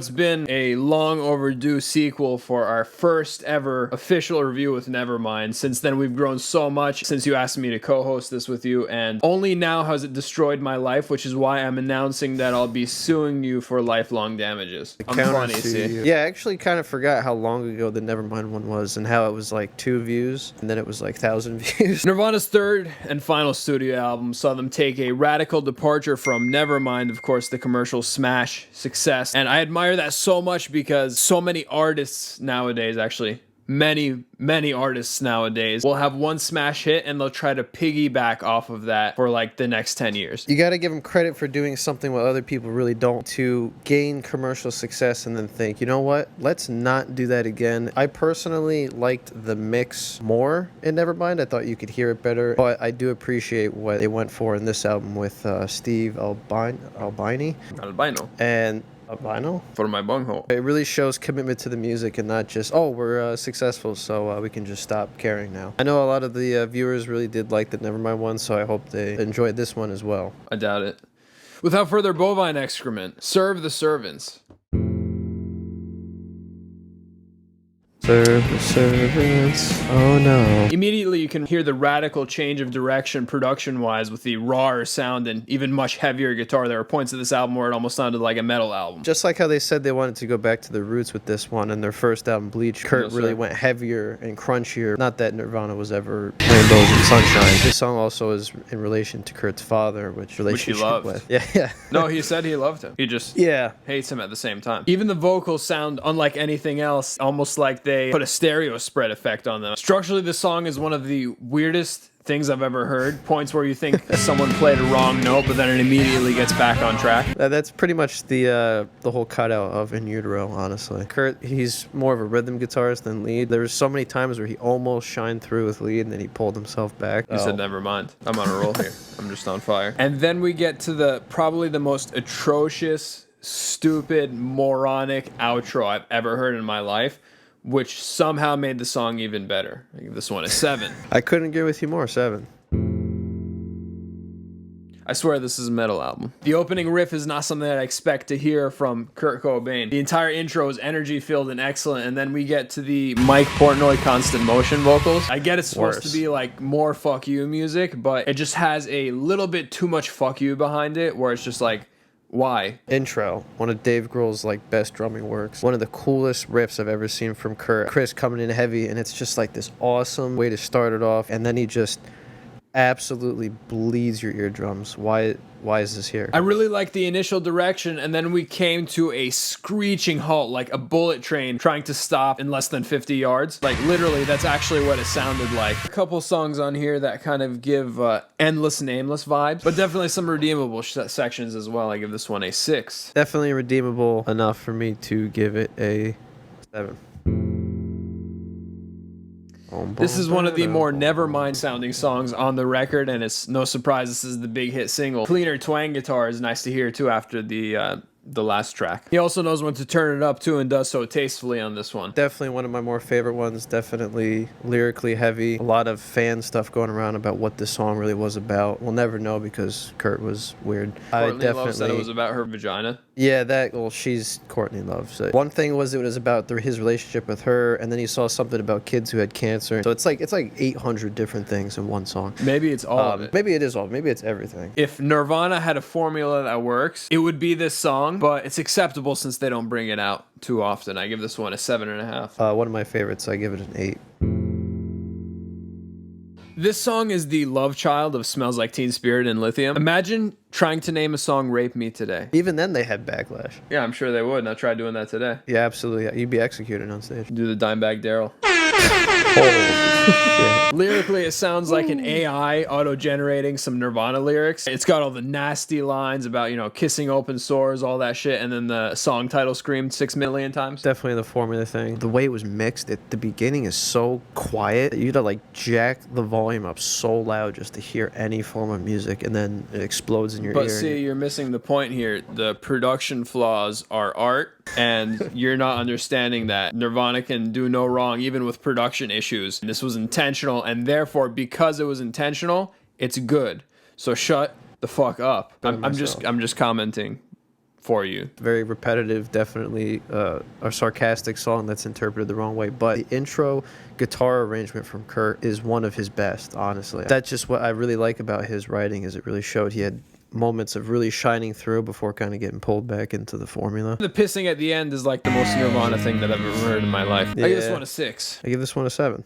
it's been a long overdue sequel for our first ever official review with Nevermind. Since then, we've grown so much since you asked me to co-host this with you, and only now has it destroyed my life, which is why I'm announcing that I'll be suing you for lifelong damages. I'm funny, see? Yeah, I actually kind of forgot how long ago the Nevermind one was and how it was like 2 views and then it was like 1,000 views. Nirvana's third and final studio album saw them take a radical departure from Nevermind, of course, the commercial smash success. And I admire that so much because so many artists nowadays, actually, many artists nowadays will have one smash hit and they'll try to piggyback off of that for like the next 10 years. You got to give them credit for doing something what other people really don't, to gain commercial success and then think, you know what, let's not do that again. I personally liked the mix more in Nevermind. I thought you could hear it better, but I do appreciate what they went for in this album with Steve Albino and Albino for my bunghole. It really shows commitment to the music and not just, oh, we're successful, so we can just stop caring now. I know a lot of the viewers really did like the Nevermind one, so I hope they enjoyed this one as well. I doubt it. Without further, Bovine Excrement. Serve the servants. Serve the servants, oh no. Immediately you can hear the radical change of direction production-wise with the rawer sound and even much heavier guitar. There were points of this album where it almost sounded like a metal album. Just like how they said they wanted to go back to the roots with this one and their first album, Bleach, Kurt really went heavier and crunchier. Not that Nirvana was ever rainbows and sunshine. This song also is in relation to Kurt's father, which he loved. With. Yeah. No, he said he loved him. He just hates him at the same time. Even the vocals sound unlike anything else, almost like they put a stereo spread effect on them. Structurally, this song is one of the weirdest things I've ever heard. Points where you think someone played a wrong note, but then it immediately gets back on track. That's pretty much the whole cutout of In Utero, honestly. Kurt, he's more of a rhythm guitarist than lead. There was so many times where he almost shined through with lead, and then he pulled himself back. You said never mind. I'm on a roll here. I'm just on fire. And then we get to probably the most atrocious, stupid, moronic outro I've ever heard in my life, which somehow made the song even better. I give this one a 7. I couldn't agree with you more, 7. I swear this is a metal album. The opening riff is not something that I expect to hear from Kurt Cobain. The entire intro is energy-filled and excellent, and then we get to the Mike Portnoy constant motion vocals. I get it's supposed to be like more fuck you music, but it just has a little bit too much fuck you behind it, where it's just like, why? Intro, one of Dave Grohl's like best drumming works. One of the coolest riffs I've ever seen from Kurt. Chris coming in heavy, and it's just like this awesome way to start it off, and then he just absolutely bleeds your eardrums. Why is this here? I really like the initial direction, and then we came to a screeching halt, like a bullet train trying to stop in less than 50 yards. Like, literally, that's actually what it sounded like. A couple songs on here that kind of give endless, nameless vibes, but definitely some redeemable sections as well. I give this one a 6. Definitely redeemable enough for me to give it a 7. This is one of the more Nevermind sounding songs on the record, and it's no surprise this is the big hit single. Cleaner twang guitar is nice to hear too after the last track. He also knows when to turn it up too, and does so tastefully on this one. Definitely one of my more favorite ones. Definitely lyrically heavy. A lot of fan stuff going around about what this song really was about. We'll never know because Kurt was weird. Courtney Love said it was about her vagina. Yeah, she's Courtney Love. So one thing was it was about his relationship with her, and then he saw something about kids who had cancer. So it's like 800 different things in one song. Maybe it's all of it. Maybe it is all. Maybe it's everything. If Nirvana had a formula that works, it would be this song, but it's acceptable since they don't bring it out too often. I give this one a 7.5. One of my favorites. I give it an 8. This song is the love child of Smells Like Teen Spirit and Lithium. Imagine trying to name a song Rape Me Today. Even then they had backlash. Yeah, I'm sure they would, and I tried doing that today. Yeah, absolutely. You'd be executed on stage. Do the Dimebag Daryl. Oh, shit. Lyrically, it sounds like an AI auto-generating some Nirvana lyrics. It's got all the nasty lines about, kissing open sores, all that shit, and then the song title screamed 6 million times. Definitely the formula thing. The way it was mixed at the beginning is so quiet that you had to jack the volume up so loud just to hear any form of music, and then it explodes in your ear. But see, you're missing the point here. The production flaws are art, and you're not understanding that Nirvana can do no wrong, even with production issues. This was intentional, and therefore, because it was intentional, it's good. So shut the fuck up. I'm just commenting for you. Very repetitive, definitely a sarcastic song that's interpreted the wrong way. But the intro guitar arrangement from Kurt is one of his best, honestly. That's just what I really like about his writing, is it really showed he had moments of really shining through before kind of getting pulled back into the formula. The pissing at the end is like the most Nirvana thing that I've ever heard in my life. I give this one a 6. I give this one a 7.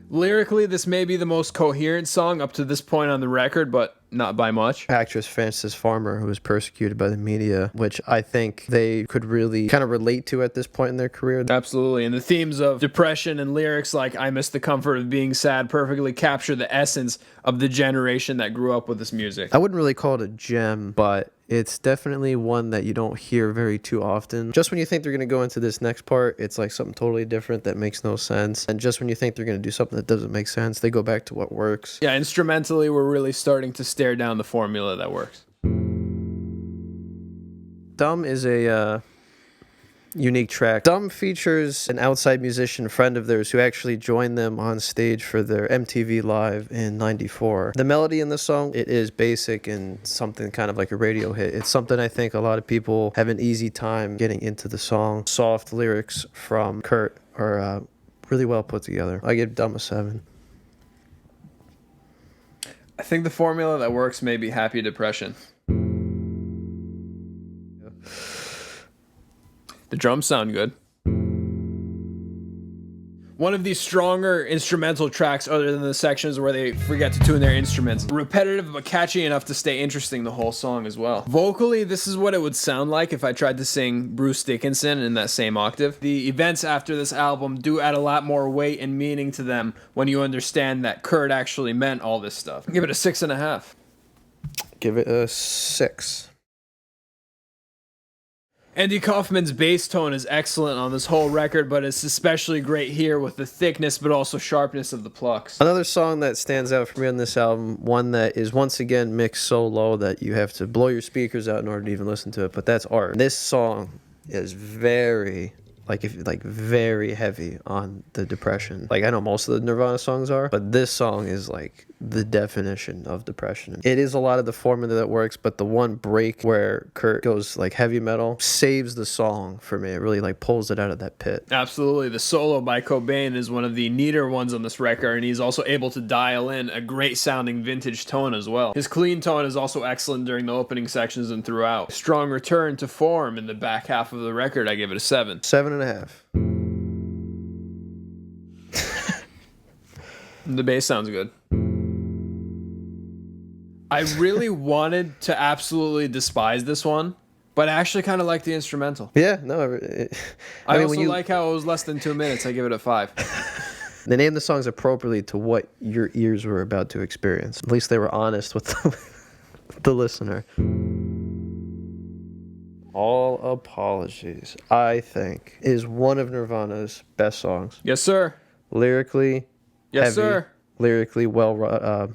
Lyrically, this may be the most coherent song up to this point on the record, but not by much. Actress Frances Farmer, who was persecuted by the media, which I think they could really kind of relate to at this point in their career. Absolutely, and the themes of depression and lyrics like "I miss the comfort of being sad" perfectly capture the essence of the generation that grew up with this music. I wouldn't really call it a gem, but it's definitely one that you don't hear very too often. Just when you think they're going to go into this next part, it's like something totally different that makes no sense. And just when you think they're going to do something that doesn't make sense, they go back to what works. Yeah, instrumentally, we're really starting to stare down the formula that works. Dumb is a unique track. Dumb features an outside musician friend of theirs who actually joined them on stage for their MTV Live in '94. The melody in the song, it is basic and something kind of like a radio hit. It's something I think a lot of people have an easy time getting into the song. Soft lyrics from Kurt are really well put together. I give Dumb a 7. I think the formula that works may be Happy Depression. The drums sound good. One of the stronger instrumental tracks other than the sections where they forget to tune their instruments. Repetitive but catchy enough to stay interesting the whole song as well. Vocally, this is what it would sound like if I tried to sing Bruce Dickinson in that same octave. The events after this album do add a lot more weight and meaning to them when you understand that Kurt actually meant all this stuff. Give it a 6.5. Give it a 6. Andy Kaufman's bass tone is excellent on this whole record, but it's especially great here with the thickness but also sharpness of the plucks. Another song that stands out for me on this album, one that is once again mixed so low that you have to blow your speakers out in order to even listen to it, but that's Art. This song is very very heavy on the depression. Like, I know most of the Nirvana songs are, but this song is like the definition of depression. It is a lot of the formula that works, but the one break where Kurt goes like heavy metal saves the song for me. It really like pulls it out of that pit. Absolutely. The solo by Cobain is one of the neater ones on this record, and he's also able to dial in a great sounding vintage tone as well. His clean tone is also excellent during the opening sections and throughout. Strong return to form in the back half of the record. I give it a 7. 7.5. The bass sounds good. I really wanted to absolutely despise this one, but I actually kind of like the instrumental. Yeah, no. I also like how it was less than 2 minutes. I give it a 5. They named the songs appropriately to what your ears were about to experience. At least they were honest with the listener. All Apologies, I think, is one of Nirvana's best songs. Yes, sir. Lyrically, yes, heavy, sir. Lyrically well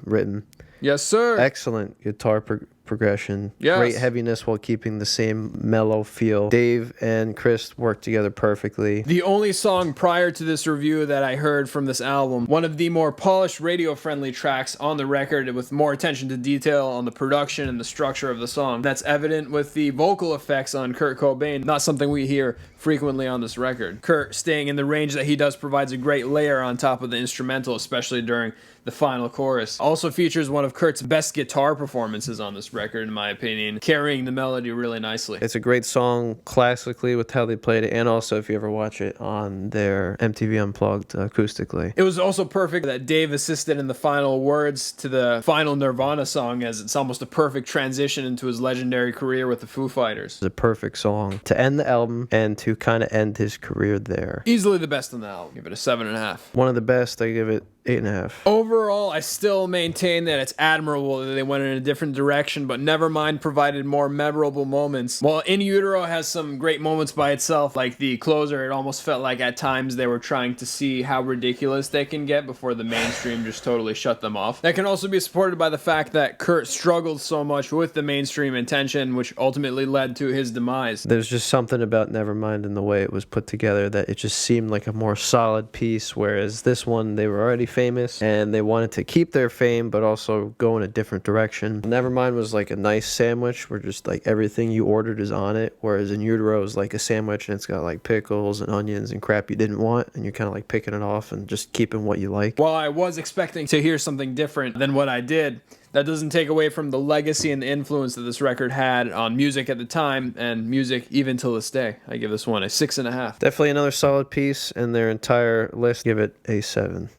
written. Yes, sir. Excellent guitar progression. Yes. Great heaviness while keeping the same mellow feel. Dave and Krist work together perfectly. The only song prior to this review that I heard from this album, one of the more polished radio-friendly tracks on the record with more attention to detail on the production and the structure of the song. That's evident with the vocal effects on Kurt Cobain, not something we hear frequently on this record. Kurt, staying in the range that he does, provides a great layer on top of the instrumental, especially during the final chorus. Also features one of Kurt's best guitar performances on this record, in my opinion, carrying the melody really nicely. It's a great song classically with how they played it, and also if you ever watch it on their MTV Unplugged acoustically. It was also perfect that Dave assisted in the final words to the final Nirvana song, as it's almost a perfect transition into his legendary career with the Foo Fighters. It's a perfect song to end the album and to kind of end his career there. Easily the best on the album. Give it a 7.5. One of the best. I give it 8.5. Overall, I still maintain that it's admirable that they went in a different direction, but Nevermind provided more memorable moments. While In Utero has some great moments by itself, like the closer, it almost felt like at times they were trying to see how ridiculous they can get before the mainstream just totally shut them off. That can also be supported by the fact that Kurt struggled so much with the mainstream attention, which ultimately led to his demise. There's just something about Nevermind and the way it was put together that it just seemed like a more solid piece, whereas this one, they were already famous, and they wanted to keep their fame but also go in a different direction. Nevermind was like a nice sandwich where just like everything you ordered is on it, whereas in Utero is like a sandwich and it's got like pickles and onions and crap you didn't want, and you're kind of like picking it off and just keeping what you like. While I was expecting to hear something different than what I did, that doesn't take away from the legacy and the influence that this record had on music at the time and music even till this day. I give this one a 6.5. Definitely another solid piece, and their entire list give it a 7.